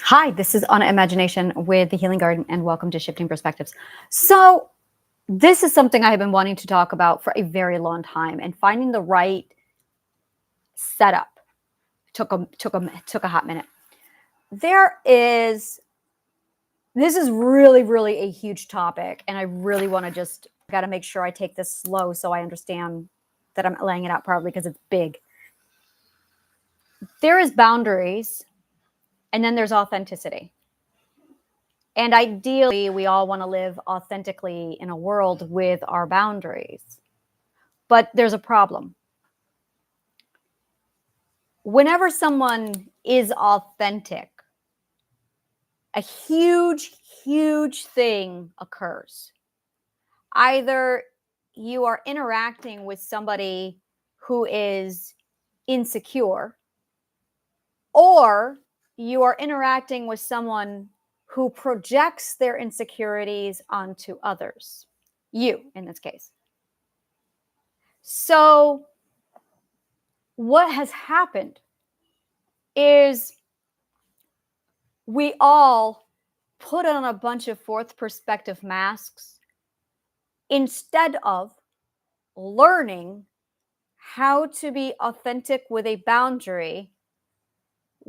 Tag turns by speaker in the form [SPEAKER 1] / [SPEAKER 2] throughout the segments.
[SPEAKER 1] Hi, this is Anna Imagination with the Healing Garden, and welcome to Shifting Perspectives. So, this is something I have been wanting to talk about for a very long time, and finding the right setup took a hot minute. This is really a huge topic, and I really want to just got to make sure I take this slow so I understand that I'm laying it out properly because it's big. There is boundaries, and then there's authenticity. And ideally, we all want to live authentically in a world with our boundaries. But there's a problem. Whenever someone is authentic, a huge thing occurs. Either you are interacting with somebody who is insecure, or you are interacting with someone who projects their insecurities onto others. You, in this case. So what has happened is we all put on a bunch of fourth perspective masks instead of learning how to be authentic with a boundary,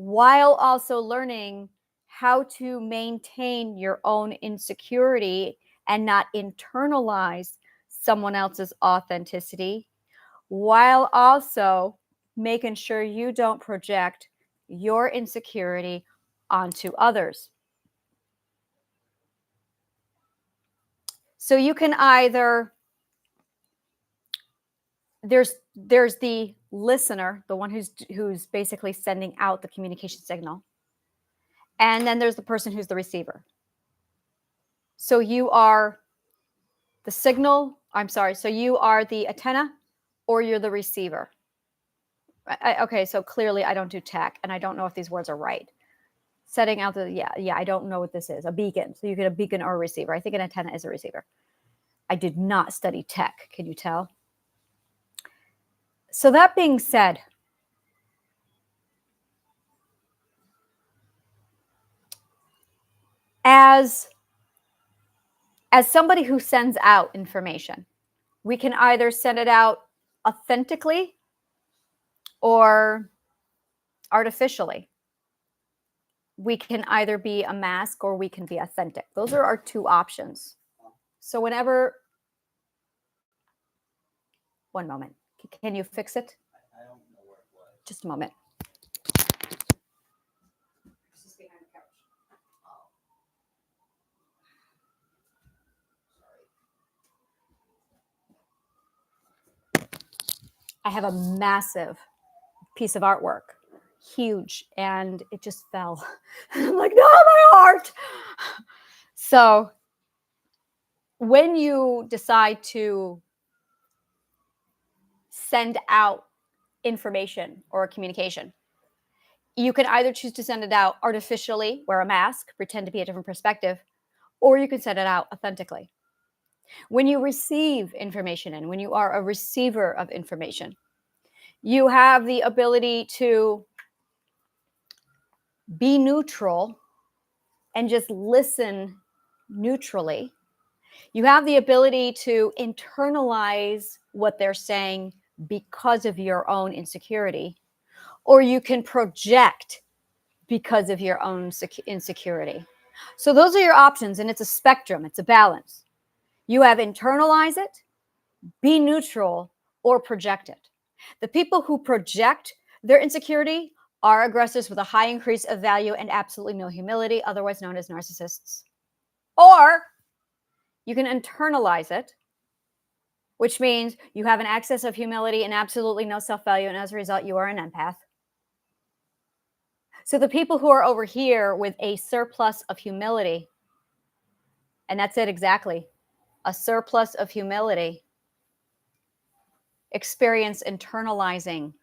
[SPEAKER 1] while also learning how to maintain your own insecurity and not internalize someone else's authenticity, while also making sure you don't project your insecurity onto others. So you can either, there's the listener, the one who's basically sending out the communication signal, and then there's the person who's the receiver. So you are the signal, so you are the antenna, or you're the receiver. Okay, so clearly I don't do tech, and I don't know if these words are right. Setting out I don't know what this is. A beacon. So you get a beacon or a receiver. I think an antenna is a receiver. I did not study tech. Can you tell? So that being said, as somebody who sends out information, we can either send it out authentically or artificially. We can either be a mask or we can be authentic. Those are our two options. So whenever, one moment, can you fix it?
[SPEAKER 2] I don't know where it was.
[SPEAKER 1] Just a moment.
[SPEAKER 2] It's just behind the couch. Oh. Sorry.
[SPEAKER 1] I have a massive piece of artwork, huge, and it just fell. I'm like, no, my heart. So when you decide to send out information or communication, you can either choose to send it out artificially, wear a mask, pretend to be a different perspective, or you can send it out authentically. When you receive information and when you are a receiver of information, you have the ability to be neutral and just listen neutrally. You have the ability to internalize what they're saying because of your own insecurity, or you can project because of your own insecurity. So those are your options, and it's a spectrum, it's a balance. You have internalize it, be neutral, or project it. The people who project their insecurity are aggressors with a high increase of value and absolutely no humility, otherwise known as narcissists. Or you can internalize it, which means you have an excess of humility and absolutely no self-value, and as a result, you are an empath. So the people who are over here with a surplus of humility, and that's it exactly, a surplus of humility, experience internalizing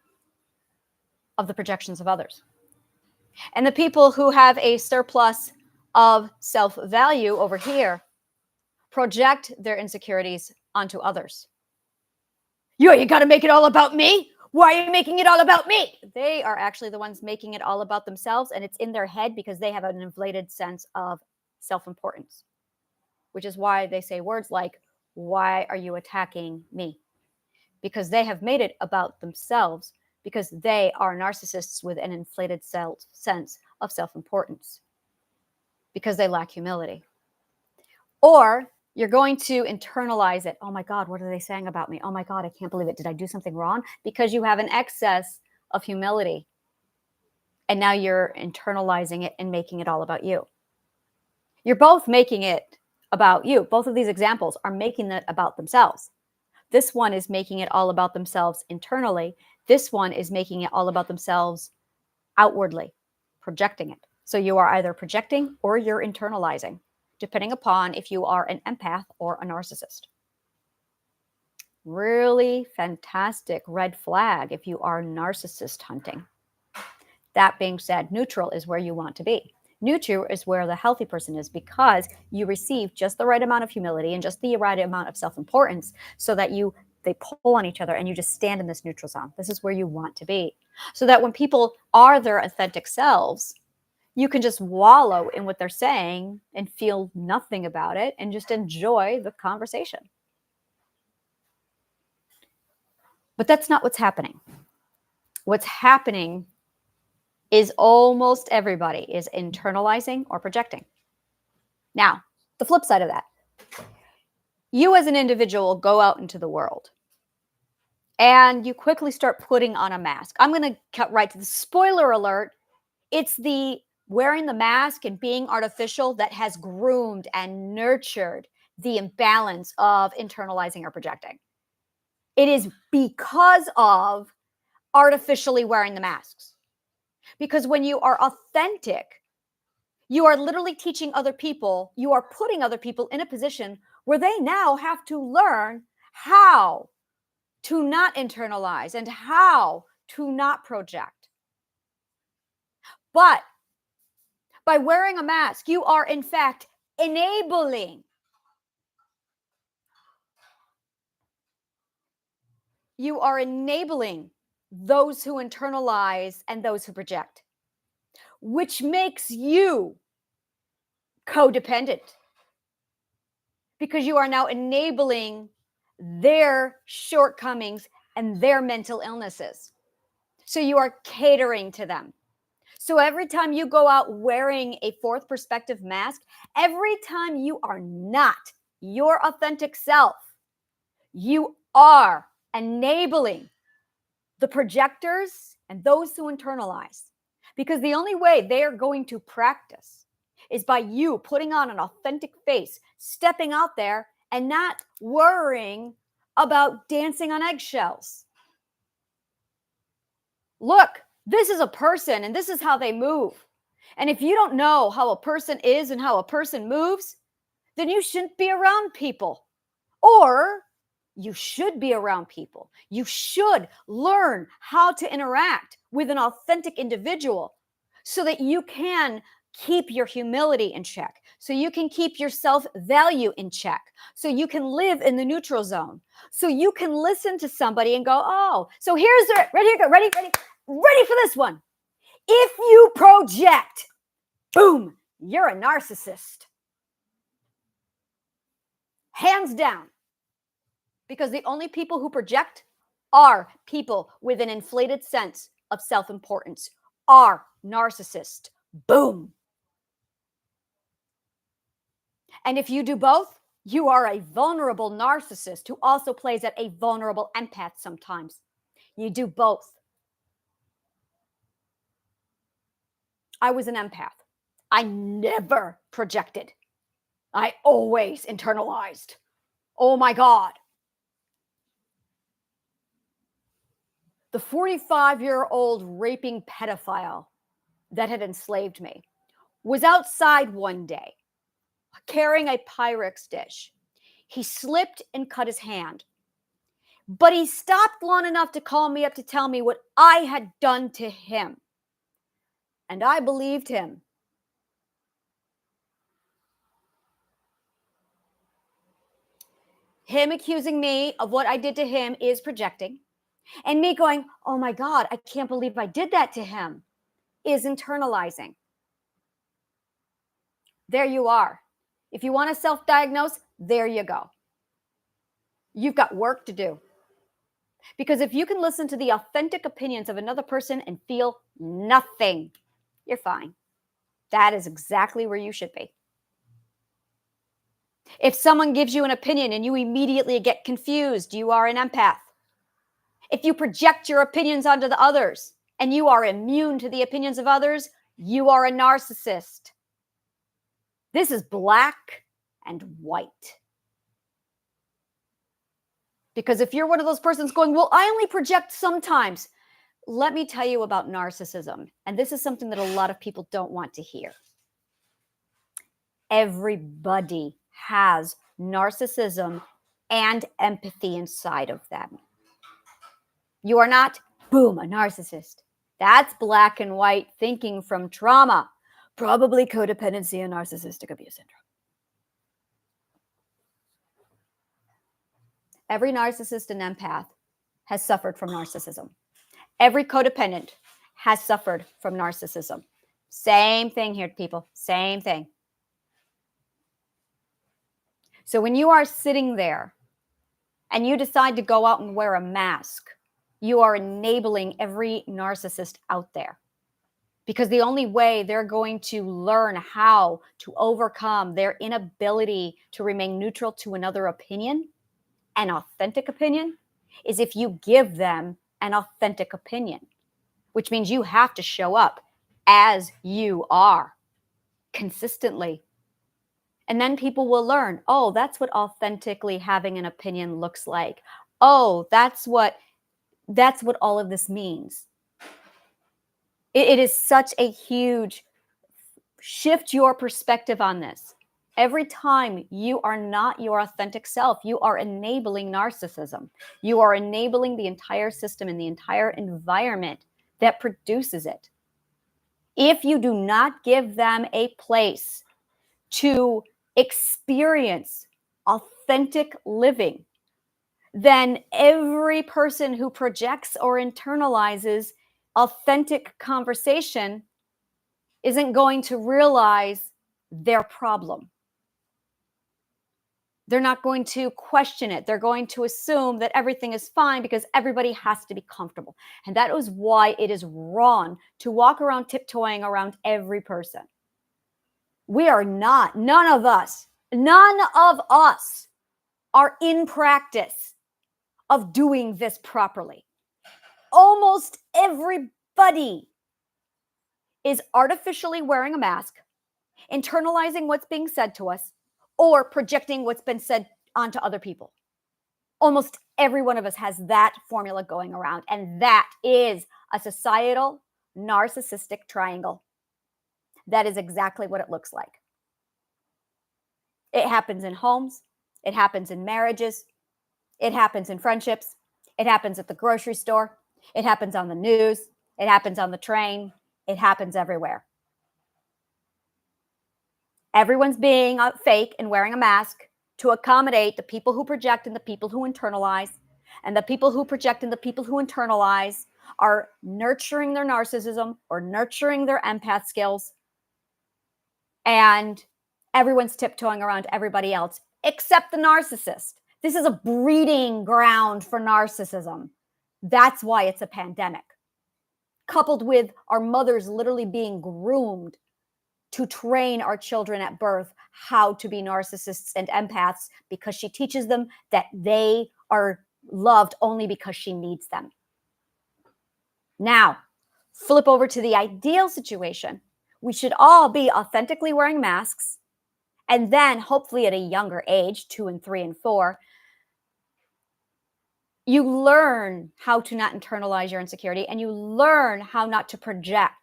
[SPEAKER 1] of the projections of others. And the people who have a surplus of self-value over here project their insecurities onto others. You got to make it all about me? Why are you making it all about me? They are actually the ones making it all about themselves, and it's in their head because they have an inflated sense of self-importance, which is why they say words like, why are you attacking me? Because they have made it about themselves because they are narcissists with an inflated sense of self-importance because they lack humility. Or you're going to internalize it. Oh my God, what are they saying about me? Oh my God, I can't believe it. Did I do something wrong? Because you have an excess of humility. And now you're internalizing it and making it all about you. You're both making it about you. Both of these examples are making it about themselves. This one is making it all about themselves internally. This one is making it all about themselves outwardly, projecting it. So you are either projecting or you're internalizing, depending upon if you are an empath or a narcissist. Really fantastic red flag if you are narcissist hunting. That being said, neutral is where you want to be. Neutral is where the healthy person is because you receive just the right amount of humility and just the right amount of self-importance so that they pull on each other and you just stand in this neutral zone. This is where you want to be. So that when people are their authentic selves, you can just wallow in what they're saying and feel nothing about it and just enjoy the conversation. But that's not what's happening. What's happening is almost everybody is internalizing or projecting. Now, the flip side of that, you as an individual go out into the world and you quickly start putting on a mask. I'm going to cut right to the spoiler alert. It's the wearing the mask and being artificial that has groomed and nurtured the imbalance of internalizing or projecting. It is because of artificially wearing the masks. Because when you are authentic, you are literally teaching other people, you are putting other people in a position where they now have to learn how to not internalize and how to not project. But by wearing a mask, you are in fact enabling. You are enabling those who internalize and those who project, which makes you codependent because you are now enabling their shortcomings and their mental illnesses. So you are catering to them. So every time you go out wearing a fourth perspective mask, every time you are not your authentic self, you are enabling the projectors and those who internalize. Because the only way they are going to practice is by you putting on an authentic face, stepping out there and not worrying about dancing on eggshells. Look, this is a person and this is how they move. And if you don't know how a person is and how a person moves, then you shouldn't be around people. Or you should be around people. You should learn how to interact with an authentic individual so that you can keep your humility in check, so you can keep your self-value in check, so you can live in the neutral zone, so you can listen to somebody and go, oh, so here's the, ready, here, go, ready for this one. If you project, boom, you're a narcissist. Hands down. Because the only people who project are people with an inflated sense of self-importance, are narcissists. Boom. And if you do both, you are a vulnerable narcissist who also plays at a vulnerable empath sometimes. You do both. I was an empath. I never projected. I always internalized. Oh my God. The 45-year-old raping pedophile that had enslaved me was outside one day carrying a Pyrex dish. He slipped and cut his hand, but he stopped long enough to call me up to tell me what I had done to him. And I believed him. Him accusing me of what I did to him is projecting. And me going, oh my God, I can't believe I did that to him, is internalizing. There you are. If you want to self-diagnose, there you go. You've got work to do. Because if you can listen to the authentic opinions of another person and feel nothing, you're fine. That is exactly where you should be. If someone gives you an opinion and you immediately get confused, you are an empath. If you project your opinions onto the others and you are immune to the opinions of others, you are a narcissist. This is black and white. Because if you're one of those persons going, well, I only project sometimes, let me tell you about narcissism. And this is something that a lot of people don't want to hear. Everybody has narcissism and empathy inside of them. You are not, boom, a narcissist. That's black and white thinking from trauma, probably codependency and narcissistic abuse syndrome. Every narcissist and empath has suffered from narcissism. Every codependent has suffered from narcissism. Same thing here, people. Same thing. So when you are sitting there and you decide to go out and wear a mask, you are enabling every narcissist out there. Because the only way they're going to learn how to overcome their inability to remain neutral to another opinion, an authentic opinion, is if you give them an authentic opinion, which means you have to show up as you are consistently. And then people will learn, oh, that's what authentically having an opinion looks like. Oh, that's what all of this means. It is such a huge shift your perspective on this. Every time you are not your authentic self, you are enabling narcissism. You are enabling the entire system and the entire environment that produces it. If you do not give them a place to experience authentic living, then every person who projects or internalizes authentic conversation isn't going to realize their problem. They're not going to question it. They're going to assume that everything is fine because everybody has to be comfortable. And that is why it is wrong to walk around tiptoeing around every person. We are not, none of us are in practice of doing this properly. Almost everybody is artificially wearing a mask, internalizing what's being said to us, or projecting what's been said onto other people. Almost every one of us has that formula going around, and that is a societal narcissistic triangle. That is exactly what it looks like. It happens in homes, it happens in marriages, it happens in friendships, it happens at the grocery store, it happens on the news, it happens on the train, it happens everywhere. Everyone's being fake and wearing a mask to accommodate the people who project and the people who internalize. And the people who project and the people who internalize are nurturing their narcissism or nurturing their empath skills. And everyone's tiptoeing around everybody else except the narcissist. This is a breeding ground for narcissism. That's why it's a pandemic. Coupled with our mothers literally being groomed to train our children at birth how to be narcissists and empaths, because she teaches them that they are loved only because she needs them. Now, flip over to the ideal situation. We should all be authentically wearing masks. And then hopefully at a younger age, 2 and 3 and 4, you learn how to not internalize your insecurity, and you learn how not to project.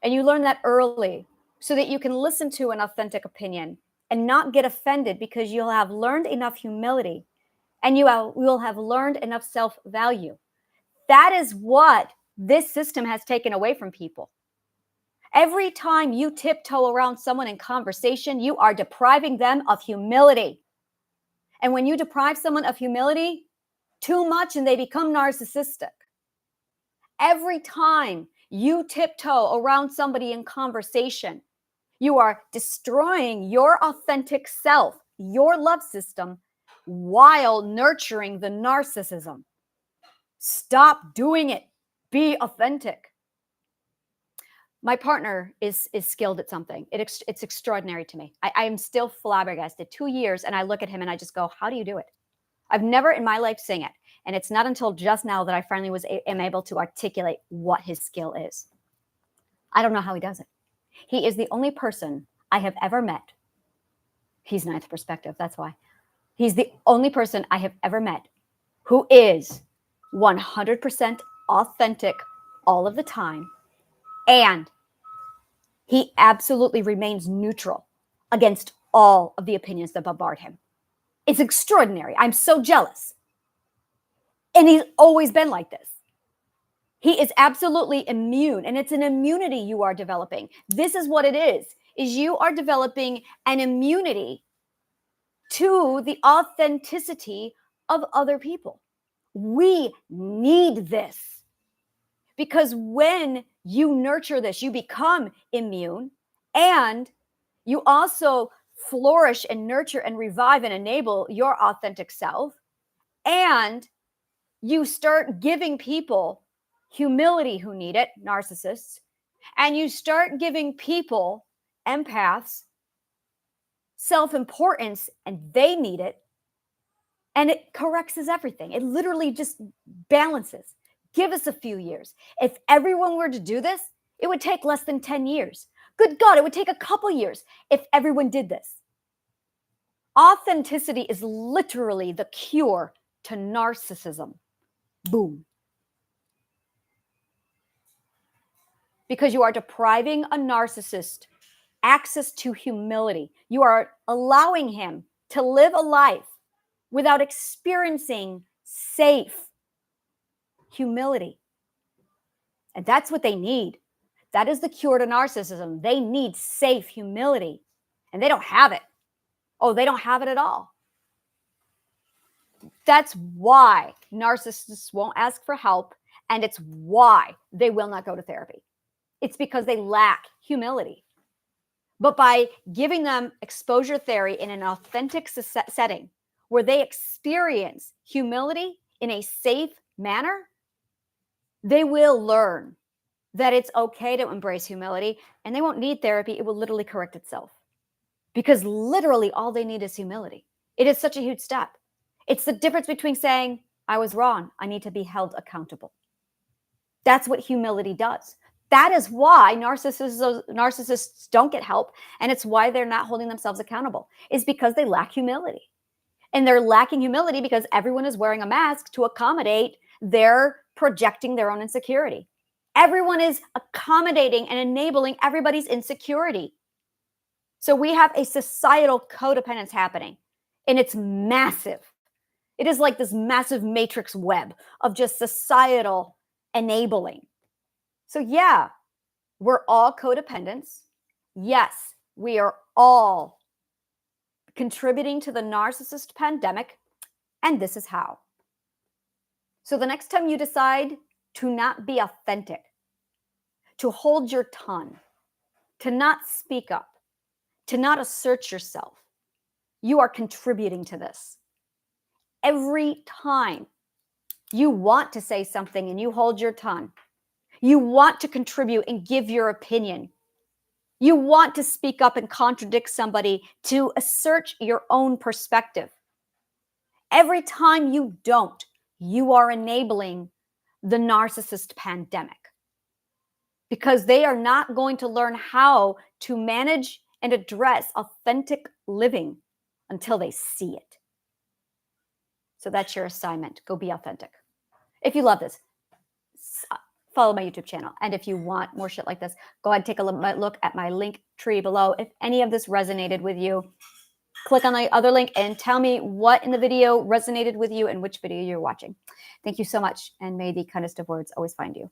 [SPEAKER 1] And you learn that early so that you can listen to an authentic opinion and not get offended, because you'll have learned enough humility and you will have learned enough self-value. That is what this system has taken away from people. Every time you tiptoe around someone in conversation, you are depriving them of humility. And when you deprive someone of humility, too much and they become narcissistic. Every time you tiptoe around somebody in conversation, you are destroying your authentic self, your love system, while nurturing the narcissism. Stop doing it. Be authentic. My partner is skilled at something. It's extraordinary to me. I am still flabbergasted. 2 years, and I look at him and I just go, how do you do it? I've never in my life seen it. And it's not until just now that I finally am able to articulate what his skill is. I don't know how he does it. He is the only person I have ever met. He's ninth perspective, that's why. He's the only person I have ever met who is 100% authentic all of the time. And he absolutely remains neutral against all of the opinions that bombard him. It's extraordinary. I'm so jealous. And he's always been like this. He is absolutely immune, and it's an immunity you are developing. This is what it is you are developing an immunity to the authenticity of other people. We need this because when you nurture this, you become immune, and you also flourish and nurture and revive and enable your authentic self, and you start giving people humility who need it, narcissists, and you start giving people, empaths, self-importance, and they need it, and it corrects everything. It literally just balances. Give us a few years. If everyone were to do this, it would take less than 10 years. Good God, it would take a couple years if everyone did this. Authenticity is literally the cure to narcissism. Boom. Because you are depriving a narcissist access to humility. You are allowing him to live a life without experiencing safe humility. And that's what they need. That is the cure to narcissism. They need safe humility, and they don't have it. Oh, they don't have it at all. That's why narcissists won't ask for help, and it's why they will not go to therapy. It's because they lack humility. But by giving them exposure therapy in an authentic setting where they experience humility in a safe manner, they will learn that it's okay to embrace humility, and they won't need therapy. It will literally correct itself, because literally all they need is humility. It is such a huge step. It's the difference between saying, I was wrong, I need to be held accountable. That's what humility does. That is why narcissists don't get help, and it's why they're not holding themselves accountable, is because they lack humility. And they're lacking humility because everyone is wearing a mask to accommodate their projecting their own insecurity. Everyone is accommodating and enabling everybody's insecurity. So we have a societal codependence happening, and it's massive. It is like this massive matrix web of just societal enabling. So yeah, we're all codependents. Yes, we are all contributing to the narcissist pandemic, and this is how. So the next time you decide to not be authentic, to hold your tongue, to not speak up, to not assert yourself, you are contributing to this. Every time you want to say something and you hold your tongue, you want to contribute and give your opinion, you want to speak up and contradict somebody to assert your own perspective. Every time you don't, you are enabling the narcissist pandemic, because they are not going to learn how to manage and address authentic living until they see it. So that's your assignment. Go be authentic. If you love this, follow my YouTube channel. And if you want more shit like this, go ahead and take a look at my link tree below. If any of this resonated with you, click on the other link and tell me what in the video resonated with you and which video you're watching. Thank you so much. And may the kindest of words always find you.